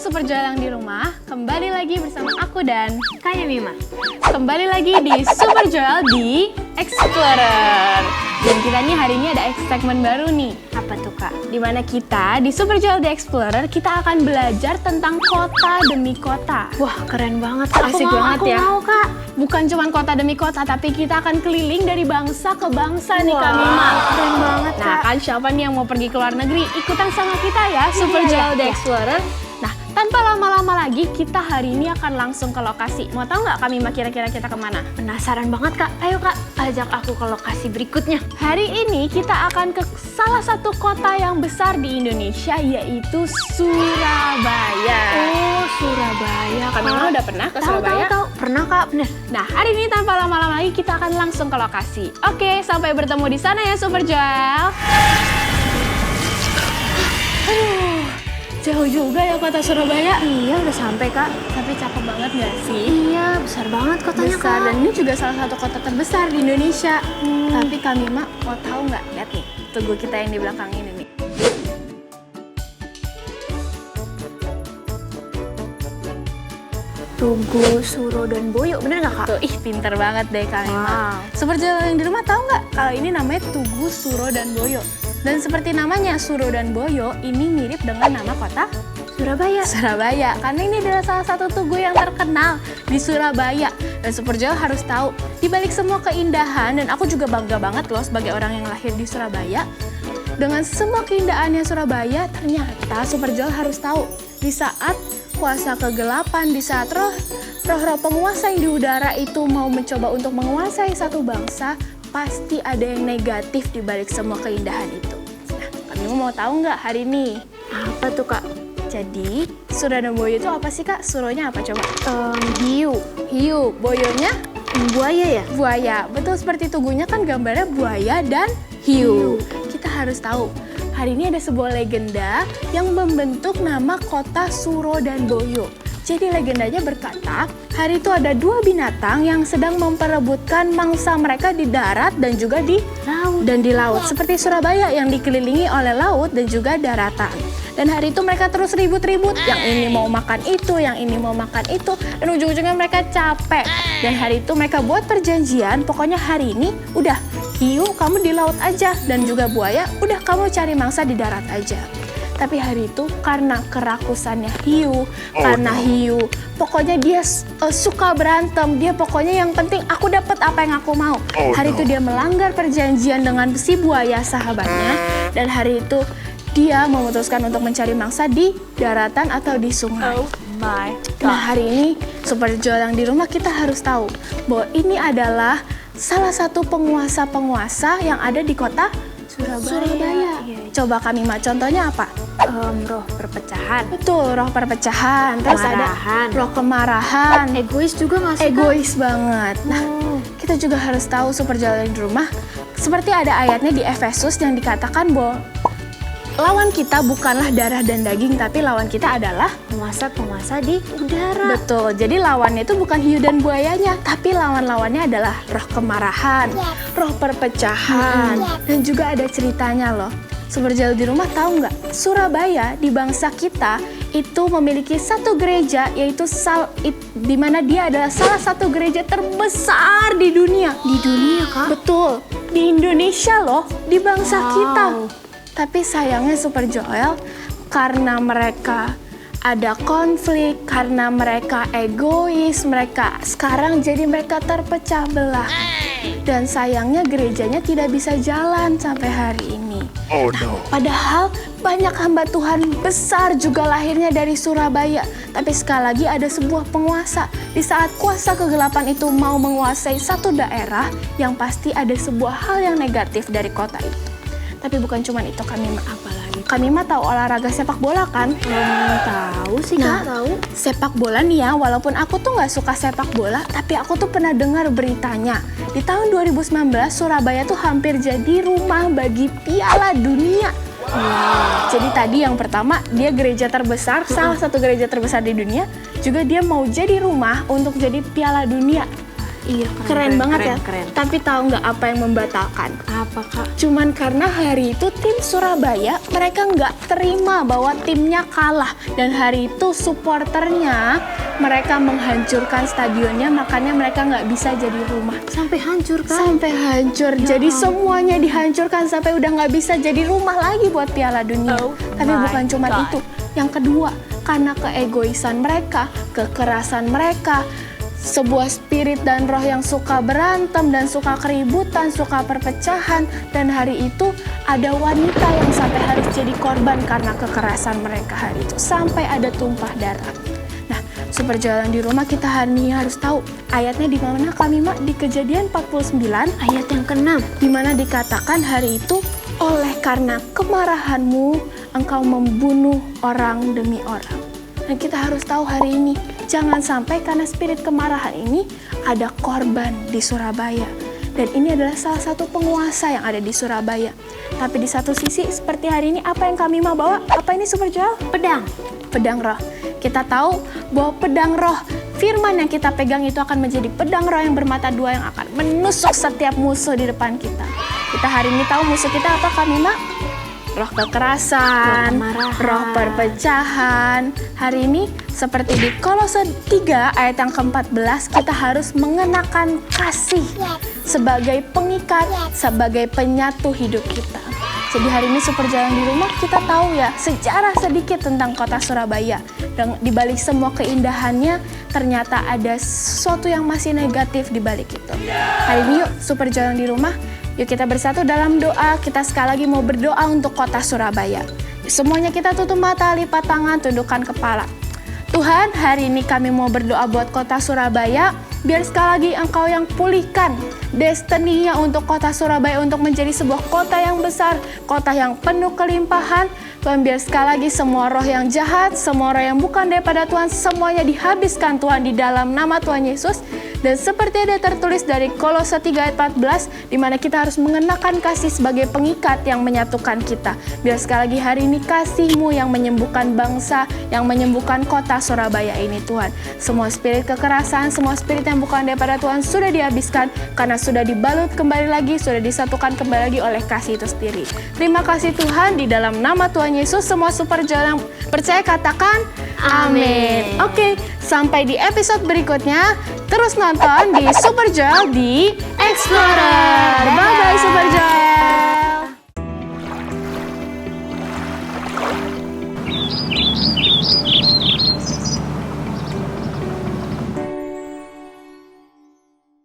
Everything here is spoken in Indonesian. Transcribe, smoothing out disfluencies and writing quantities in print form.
Super Joel yang di rumah, kembali lagi bersama aku dan Kak Mima. kembali lagi di Super Joel di Explorer. Dan kita nih hari ini ada segmen baru nih. Apa tuh Kak? Dimana kita di Super Joel di Explorer kita akan belajar tentang kota demi kota. Wah keren banget Kak. Asik banget ya. Aku mau Kak. Bukan cuma kota demi kota, tapi kita akan keliling dari bangsa ke bangsa nih Kak Mima. Wah, keren banget Nah Kak. kan siapa nih yang mau pergi ke luar negeri? Ikutan sama kita ya, Super Iya, Joel iya, The iya. Explorer. Nah, tanpa lama-lama lagi, kita hari ini akan langsung ke lokasi. Mau tahu nggak Kak Mima kira-kira kita kemana? Penasaran banget Kak. Ayo Kak, ajak aku ke lokasi berikutnya. Hari ini kita akan ke salah satu kota yang besar di Indonesia, yaitu Surabaya. Oh Surabaya. Kak Mima udah pernah ke Surabaya? Tahu. Pernah Kak, bener. Nah, hari ini tanpa lama-lama lagi kita akan langsung ke lokasi. Oke, sampai bertemu di sana ya Super Joel. Aduh, jauh juga ya kota Surabaya. Iya udah sampai Kak. Tapi cakep banget gak sih? Iya besar banget kotanya Besar, Kak. dan ini juga salah satu kota terbesar di Indonesia. Tapi Kak Mima mau tahu nggak? Lihat nih, tugu kita yang di belakang ini nih. Tugu Suro dan Boyo, bener nggak Kak? Tuh, ih pinter banget deh Kak Mima. Wow. Super Joel yang di rumah tahu nggak? Kalau ini namanya Tugu Suro dan Boyo. Dan seperti namanya Suro dan Boyo, ini mirip dengan nama kota Surabaya. Surabaya, karena ini adalah salah satu tugu yang terkenal di Surabaya. Dan Super Joel harus tahu, di balik semua keindahan, dan aku juga bangga banget loh sebagai orang yang lahir di Surabaya. Dengan semua keindahannya Surabaya, ternyata Super Joel harus tahu, di saat kuasa kegelapan, di saat roh-roh penguasa yang di udara itu mau mencoba untuk menguasai satu bangsa, pasti ada yang negatif di balik semua keindahan itu. Nah, kamu mau tahu nggak hari ini? Apa tuh Kak? Jadi, Suro dan Boyo itu apa sih Kak? Suronya apa coba? Hiu. Hiu, Boyonya Buaya ya? buaya. Betul, seperti tugunya kan gambarnya buaya dan hiu. Kita harus tahu, hari ini ada sebuah legenda yang membentuk nama kota Suro dan Boyo. Jadi legendanya berkata, hari itu ada dua binatang yang sedang memperebutkan mangsa mereka di darat dan juga di laut. Seperti Surabaya yang dikelilingi oleh laut dan juga daratan. Dan hari itu mereka terus ribut-ribut, yang ini mau makan itu, yang ini mau makan itu, dan ujung-ujungnya mereka capek. Dan hari itu mereka buat perjanjian, pokoknya hari ini udah hiu kamu di laut aja, dan juga buaya udah kamu cari mangsa di darat aja. Tapi hari itu karena kerakusannya hiu, hiu, pokoknya dia suka berantem, dia pokoknya yang penting aku dapat apa yang aku mau. Hari itu dia melanggar perjanjian dengan si buaya sahabatnya, dan hari itu dia memutuskan untuk mencari mangsa di daratan atau di sungai. Oh my Nah hari ini Super Joel yang di rumah kita harus tahu bahwa ini adalah salah satu penguasa-penguasa yang ada di kota Surabaya. Iya. Coba kami contohnya apa? Roh perpecahan. Betul, roh perpecahan. Terus Kemarahan. ada roh kemarahan. Egois juga nggak sih Kak? Egois banget. Nah, kita juga harus tahu Super Joel yang di rumah. Seperti ada ayatnya di Efesus yang dikatakan bahwa lawan kita bukanlah darah dan daging, tapi lawan kita adalah Penguasa-penguasa di udara. betul. Jadi lawannya itu bukan hiu dan buayanya, tapi lawan-lawannya adalah roh kemarahan, roh perpecahan, dan juga ada ceritanya loh. Super Joel di rumah tahu nggak? Surabaya di bangsa kita itu memiliki satu gereja, yaitu di mana dia adalah salah satu gereja terbesar di dunia. Di dunia Kak? Betul, di Indonesia loh, di bangsa Wow. kita. Tapi sayangnya Super Joel, karena mereka ada konflik, karena mereka egois, mereka terpecah belah. Dan sayangnya gerejanya tidak bisa jalan sampai hari ini. Oh no. Padahal banyak hamba Tuhan besar juga lahirnya dari Surabaya. Tapi sekali lagi ada sebuah penguasa. Di saat kuasa kegelapan itu mau menguasai satu daerah, yang pasti ada sebuah hal yang negatif dari kota itu. Tapi bukan cuma itu, kami apalagi. Kami tahu olahraga sepak bola kan? Tahu sih Nah, Kak, tahu. Sepak bola nih ya, walaupun aku tuh nggak suka sepak bola, tapi aku tuh pernah dengar beritanya. Di tahun 2019, Surabaya tuh hampir jadi rumah bagi Piala Dunia. Jadi tadi yang pertama, dia gereja terbesar, salah satu gereja terbesar di dunia, juga dia mau jadi rumah untuk jadi Piala Dunia. Iya, Keren banget ya. Keren. Tapi tahu nggak apa yang membatalkan? Apa Kak? Cuman karena hari itu tim Surabaya mereka nggak terima bahwa timnya kalah, dan hari itu supporternya mereka menghancurkan stadionnya, makanya mereka nggak bisa jadi rumah. Sampai hancur kan? Sampai hancur, jadi semuanya dihancurkan sampai udah nggak bisa jadi rumah lagi buat Piala Dunia. Oh Tapi my bukan cuma God. itu, yang kedua karena keegoisan mereka, kekerasan mereka, sebuah spirit dan roh yang suka berantem dan suka keributan, suka perpecahan, dan hari itu ada wanita yang sampai harus jadi korban karena kekerasan mereka hari itu, sampai ada tumpah darah. Nah, Super Jalan di Rumah kita hari ini harus tahu ayatnya di mana Kak Mima? Di Kejadian 49 Ayat yang ke-6. di mana dikatakan hari itu, oleh karena kemarahanmu engkau membunuh orang demi orang. Dan kita harus tahu hari ini, jangan sampai karena spirit kemarahan ini ada korban di Surabaya. Dan ini adalah salah satu penguasa yang ada di Surabaya. Tapi di satu sisi, seperti hari ini, apa yang kami mau bawa? Apa ini Super Joel? Pedang. Pedang roh. Kita tahu bahwa pedang roh, firman yang kita pegang itu akan menjadi pedang roh yang bermata dua yang akan menusuk setiap musuh di depan kita. Kita hari ini tahu musuh kita apa, kami mak? Roh kekerasan, Roh kemarahan. roh perpecahan. Hari ini seperti di Kolose 3 ayat yang ke-14, kita harus mengenakan kasih sebagai pengikat, sebagai penyatu hidup kita. Jadi hari ini Super Jalan di Rumah kita tahu ya sejarah sedikit tentang kota Surabaya. Dan di balik semua keindahannya ternyata ada sesuatu yang masih negatif di balik itu. Hari ini yuk Super Jalan di Rumah, yuk kita bersatu dalam doa. Kita sekali lagi mau berdoa untuk kota Surabaya. Semuanya kita tutup mata, lipat tangan, tundukkan kepala. Tuhan, hari ini kami mau berdoa buat kota Surabaya. Biar sekali lagi Engkau yang pulihkan destininya untuk kota Surabaya untuk menjadi sebuah kota yang besar, kota yang penuh kelimpahan. Tuhan, biar sekali lagi semua roh yang jahat, semua roh yang bukan daripada Tuhan, semuanya dihabiskan Tuhan di dalam nama Tuhan Yesus. Dan seperti ada tertulis dari Kolose 3 ayat 14, di mana kita harus mengenakan kasih sebagai pengikat yang menyatukan kita. Biar sekali lagi hari ini kasih-Mu yang menyembuhkan bangsa, yang menyembuhkan kota Surabaya ini Tuhan. Semua spirit kekerasan, semua spirit yang bukan daripada Tuhan sudah dihabiskan karena sudah dibalut kembali lagi, sudah disatukan kembali lagi oleh kasih itu sendiri. Terima kasih Tuhan, di dalam nama Tuhan Yesus semua Super Jalan yang percaya katakan amin. Oke, sampai di episode berikutnya. Terus nonton di Super Joel di Explorer. Bye-bye Super Joel.